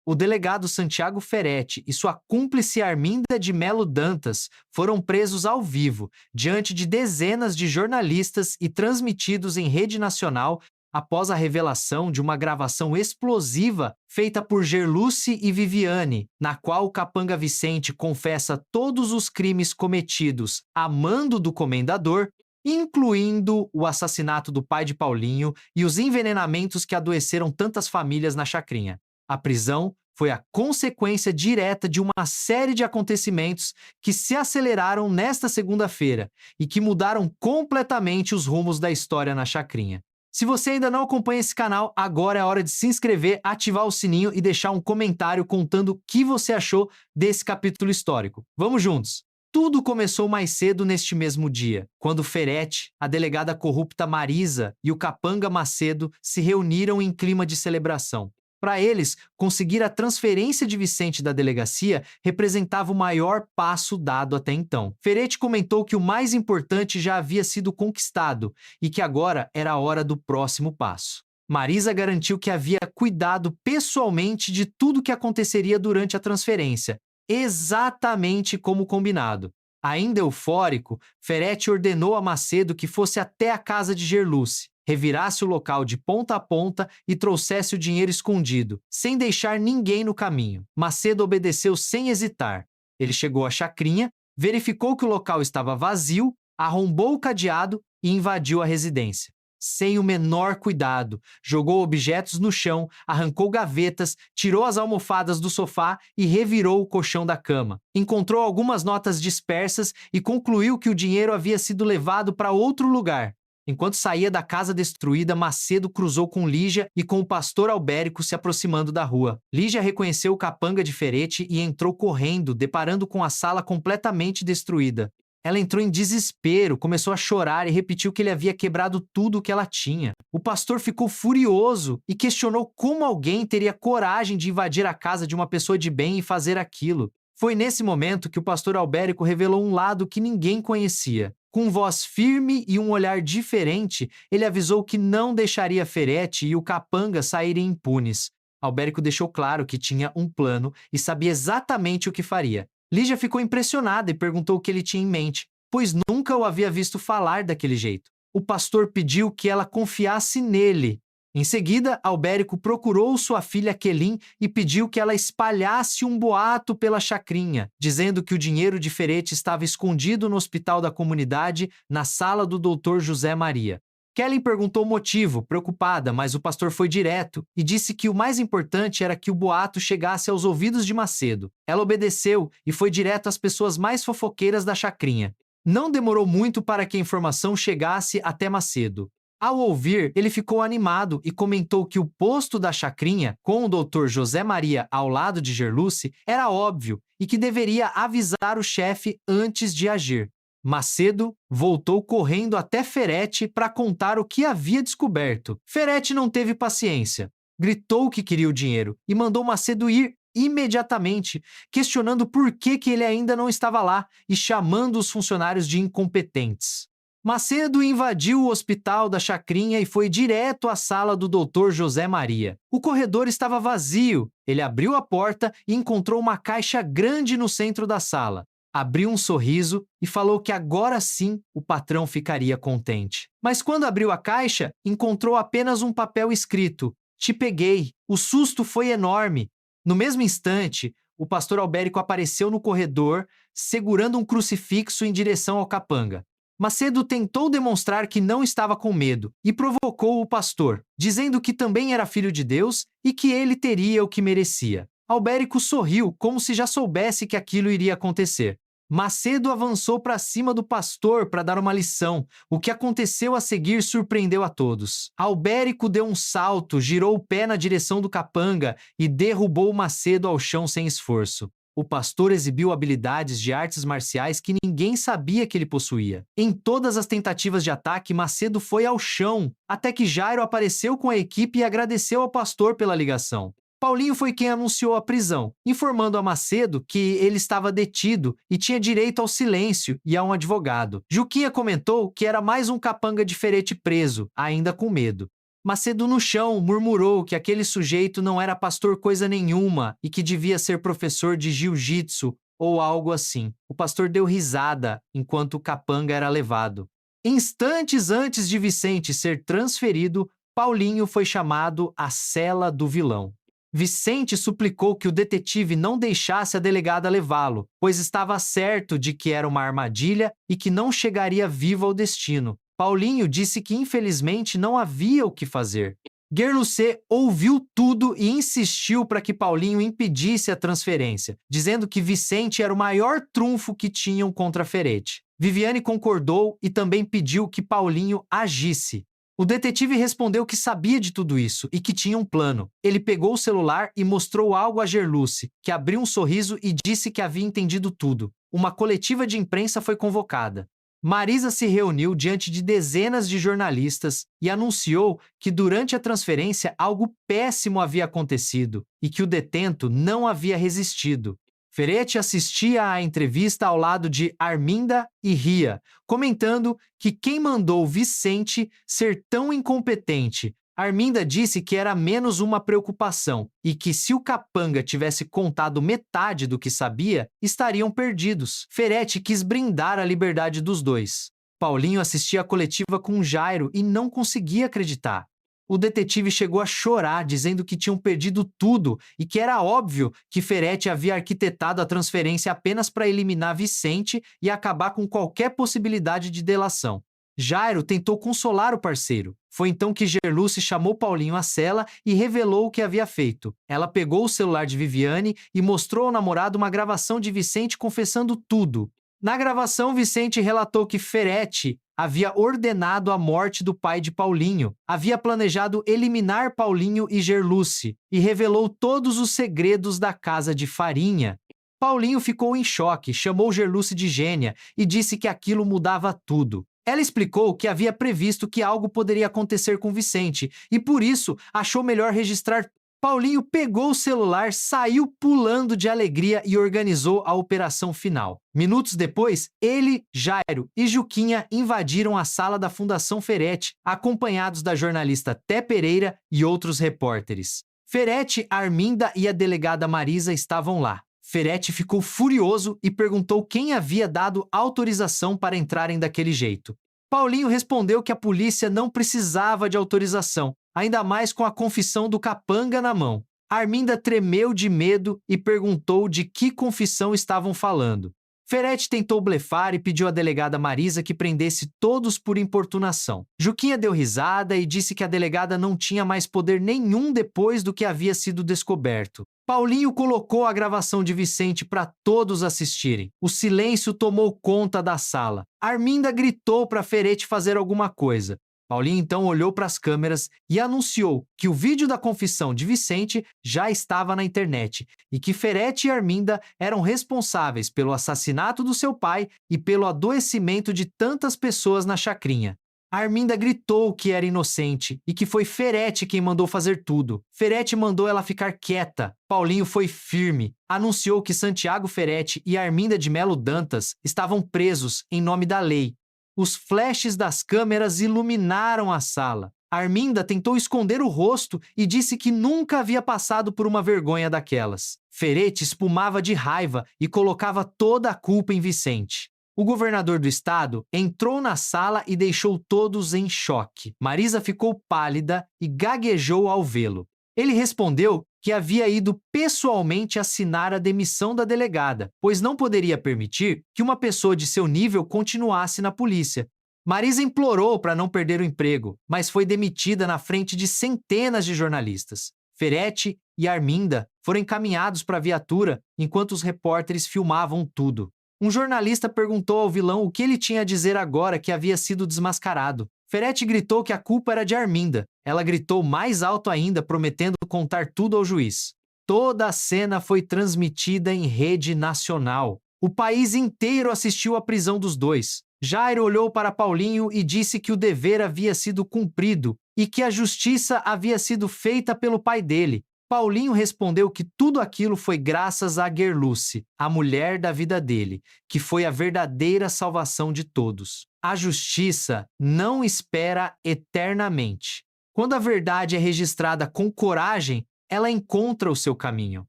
O delegado Santiago Ferretti e sua cúmplice Arminda de Melo Dantas foram presos ao vivo, diante de dezenas de jornalistas e transmitidos em rede nacional após a revelação de uma gravação explosiva feita por Gerluce e Viviane, na qual o capanga Vicente confessa todos os crimes cometidos a mando do comendador, incluindo o assassinato do pai de Paulinho e os envenenamentos que adoeceram tantas famílias na Chacrinha. A prisão foi a consequência direta de uma série de acontecimentos que se aceleraram nesta segunda-feira e que mudaram completamente os rumos da história na Chacrinha. Se você ainda não acompanha esse canal, agora é a hora de se inscrever, ativar o sininho e deixar um comentário contando o que você achou desse capítulo histórico. Vamos juntos! Tudo começou mais cedo neste mesmo dia, quando Ferretti, a delegada corrupta Marisa e o capanga Macedo se reuniram em clima de celebração. Para eles, conseguir a transferência de Vicente da delegacia representava o maior passo dado até então. Ferretti comentou que o mais importante já havia sido conquistado e que agora era a hora do próximo passo. Marisa garantiu que havia cuidado pessoalmente de tudo que aconteceria durante a transferência, exatamente como combinado. Ainda eufórico, Ferretti ordenou a Macedo que fosse até a casa de Gerluce, revirasse o local de ponta a ponta e trouxesse o dinheiro escondido, sem deixar ninguém no caminho. Macedo obedeceu sem hesitar. Ele chegou à chacrinha, verificou que o local estava vazio, arrombou o cadeado e invadiu a residência. Sem o menor cuidado, jogou objetos no chão, arrancou gavetas, tirou as almofadas do sofá e revirou o colchão da cama. Encontrou algumas notas dispersas e concluiu que o dinheiro havia sido levado para outro lugar. Enquanto saía da casa destruída, Macedo cruzou com Lígia e com o pastor Albérico se aproximando da rua. Lígia reconheceu o capanga de Ferretti e entrou correndo, deparando com a sala completamente destruída. Ela entrou em desespero, começou a chorar e repetiu que ele havia quebrado tudo o que ela tinha. O pastor ficou furioso e questionou como alguém teria coragem de invadir a casa de uma pessoa de bem e fazer aquilo. Foi nesse momento que o pastor Albérico revelou um lado que ninguém conhecia. Com voz firme e um olhar diferente, ele avisou que não deixaria Ferretti e o capanga saírem impunes. Albérico deixou claro que tinha um plano e sabia exatamente o que faria. Lígia ficou impressionada e perguntou o que ele tinha em mente, pois nunca o havia visto falar daquele jeito. O pastor pediu que ela confiasse nele. Em seguida, Albérico procurou sua filha Quelim e pediu que ela espalhasse um boato pela chacrinha, dizendo que o dinheiro de Ferretti estava escondido no hospital da comunidade, na sala do Dr. José Maria. Kelly perguntou o motivo, preocupada, mas o pastor foi direto e disse que o mais importante era que o boato chegasse aos ouvidos de Macedo. Ela obedeceu e foi direto às pessoas mais fofoqueiras da chacrinha. Não demorou muito para que a informação chegasse até Macedo. Ao ouvir, ele ficou animado e comentou que o posto da chacrinha, com o Dr. José Maria ao lado de Gerluce, era óbvio e que deveria avisar o chefe antes de agir. Macedo voltou correndo até Ferretti para contar o que havia descoberto. Ferretti não teve paciência. Gritou que queria o dinheiro e mandou Macedo ir imediatamente, questionando por que ele ainda não estava lá e chamando os funcionários de incompetentes. Macedo invadiu o hospital da chacrinha e foi direto à sala do Dr. José Maria. O corredor estava vazio. Ele abriu a porta e encontrou uma caixa grande no centro da sala. Abriu um sorriso e falou que agora sim o patrão ficaria contente. Mas quando abriu a caixa, encontrou apenas um papel escrito: "Te peguei". O susto foi enorme. No mesmo instante, o pastor Albérico apareceu no corredor, segurando um crucifixo em direção ao capanga. Macedo tentou demonstrar que não estava com medo e provocou o pastor, dizendo que também era filho de Deus e que ele teria o que merecia. Albérico sorriu, como se já soubesse que aquilo iria acontecer. Macedo avançou para cima do pastor para dar uma lição. O que aconteceu a seguir surpreendeu a todos. Albérico deu um salto, girou o pé na direção do capanga e derrubou Macedo ao chão sem esforço. O pastor exibiu habilidades de artes marciais que ninguém sabia que ele possuía. Em todas as tentativas de ataque, Macedo foi ao chão, até que Jairo apareceu com a equipe e agradeceu ao pastor pela ligação. Paulinho foi quem anunciou a prisão, informando a Macedo que ele estava detido e tinha direito ao silêncio e a um advogado. Juquinha comentou que era mais um capanga de Ferretti preso, ainda com medo. Macedo, no chão, murmurou que aquele sujeito não era pastor coisa nenhuma e que devia ser professor de jiu-jitsu ou algo assim. O pastor deu risada enquanto o capanga era levado. Instantes antes de Vicente ser transferido, Paulinho foi chamado à cela do vilão. Vicente suplicou que o detetive não deixasse a delegada levá-lo, pois estava certo de que era uma armadilha e que não chegaria vivo ao destino. Paulinho disse que infelizmente não havia o que fazer. Guerlucet ouviu tudo e insistiu para que Paulinho impedisse a transferência, dizendo que Vicente era o maior trunfo que tinham contra Ferete. Viviane concordou e também pediu que Paulinho agisse. O detetive respondeu que sabia de tudo isso e que tinha um plano. Ele pegou o celular e mostrou algo a Gerluce, que abriu um sorriso e disse que havia entendido tudo. Uma coletiva de imprensa foi convocada. Marisa se reuniu diante de dezenas de jornalistas e anunciou que durante a transferência algo péssimo havia acontecido e que o detento não havia resistido. Ferete assistia à entrevista ao lado de Arminda e ria, comentando que quem mandou Vicente ser tão incompetente. Arminda disse que era menos uma preocupação e que se o capanga tivesse contado metade do que sabia, estariam perdidos. Ferete quis brindar a liberdade dos dois. Paulinho assistia a coletiva com Jairo e não conseguia acreditar. O detetive chegou a chorar, dizendo que tinham perdido tudo e que era óbvio que Ferete havia arquitetado a transferência apenas para eliminar Vicente e acabar com qualquer possibilidade de delação. Jairo tentou consolar o parceiro. Foi então que Gerluce chamou Paulinho à cela e revelou o que havia feito. Ela pegou o celular de Viviane e mostrou ao namorado uma gravação de Vicente confessando tudo. Na gravação, Vicente relatou que Ferete havia ordenado a morte do pai de Paulinho, havia planejado eliminar Paulinho e Gerluce e revelou todos os segredos da casa de farinha. Paulinho ficou em choque, chamou Gerluce de gênia e disse que aquilo mudava tudo. Ela explicou que havia previsto que algo poderia acontecer com Vicente e, por isso, achou melhor registrar. Paulinho pegou o celular, saiu pulando de alegria e organizou a operação final. Minutos depois, ele, Jairo e Juquinha invadiram a sala da Fundação Ferete, acompanhados da jornalista Té Pereira e outros repórteres. Ferete, Arminda e a delegada Marisa estavam lá. Ferete ficou furioso e perguntou quem havia dado autorização para entrarem daquele jeito. Paulinho respondeu que a polícia não precisava de autorização, ainda mais com a confissão do capanga na mão. Arminda tremeu de medo e perguntou de que confissão estavam falando. Ferete tentou blefar e pediu à delegada Marisa que prendesse todos por importunação. Juquinha deu risada e disse que a delegada não tinha mais poder nenhum depois do que havia sido descoberto. Paulinho colocou a gravação de Vicente para todos assistirem. O silêncio tomou conta da sala. Arminda gritou para Ferete fazer alguma coisa. Paulinho então olhou para as câmeras e anunciou que o vídeo da confissão de Vicente já estava na internet e que Ferete e Arminda eram responsáveis pelo assassinato do seu pai e pelo adoecimento de tantas pessoas na chacrinha. Arminda gritou que era inocente e que foi Ferete quem mandou fazer tudo. Ferete mandou ela ficar quieta. Paulinho foi firme. Anunciou que Santiago Ferete e Arminda de Melo Dantas estavam presos em nome da lei. Os flashes das câmeras iluminaram a sala. Arminda tentou esconder o rosto e disse que nunca havia passado por uma vergonha daquelas. Ferete espumava de raiva e colocava toda a culpa em Vicente. O governador do estado entrou na sala e deixou todos em choque. Marisa ficou pálida e gaguejou ao vê-lo. Ele respondeu que havia ido pessoalmente assinar a demissão da delegada, pois não poderia permitir que uma pessoa de seu nível continuasse na polícia. Marisa implorou para não perder o emprego, mas foi demitida na frente de centenas de jornalistas. Ferete e Arminda foram encaminhados para a viatura enquanto os repórteres filmavam tudo. Um jornalista perguntou ao vilão o que ele tinha a dizer agora que havia sido desmascarado. Ferete gritou que a culpa era de Arminda. Ela gritou mais alto ainda, prometendo contar tudo ao juiz. Toda a cena foi transmitida em rede nacional. O país inteiro assistiu à prisão dos dois. Jairo olhou para Paulinho e disse que o dever havia sido cumprido e que a justiça havia sido feita pelo pai dele. Paulinho respondeu que tudo aquilo foi graças a Guerluce, a mulher da vida dele, que foi a verdadeira salvação de todos. A justiça não espera eternamente. Quando a verdade é registrada com coragem, ela encontra o seu caminho.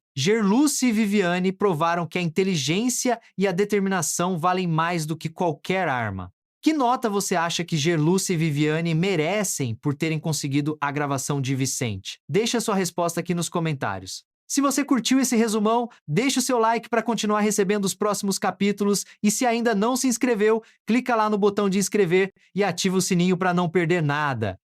Gerluce e Viviane provaram que a inteligência e a determinação valem mais do que qualquer arma. Que nota você acha que Gerluce e Viviane merecem por terem conseguido a gravação de Vicente? Deixe a sua resposta aqui nos comentários. Se você curtiu esse resumão, deixe o seu like para continuar recebendo os próximos capítulos e se ainda não se inscreveu, clica lá no botão de inscrever e ativa o sininho para não perder nada.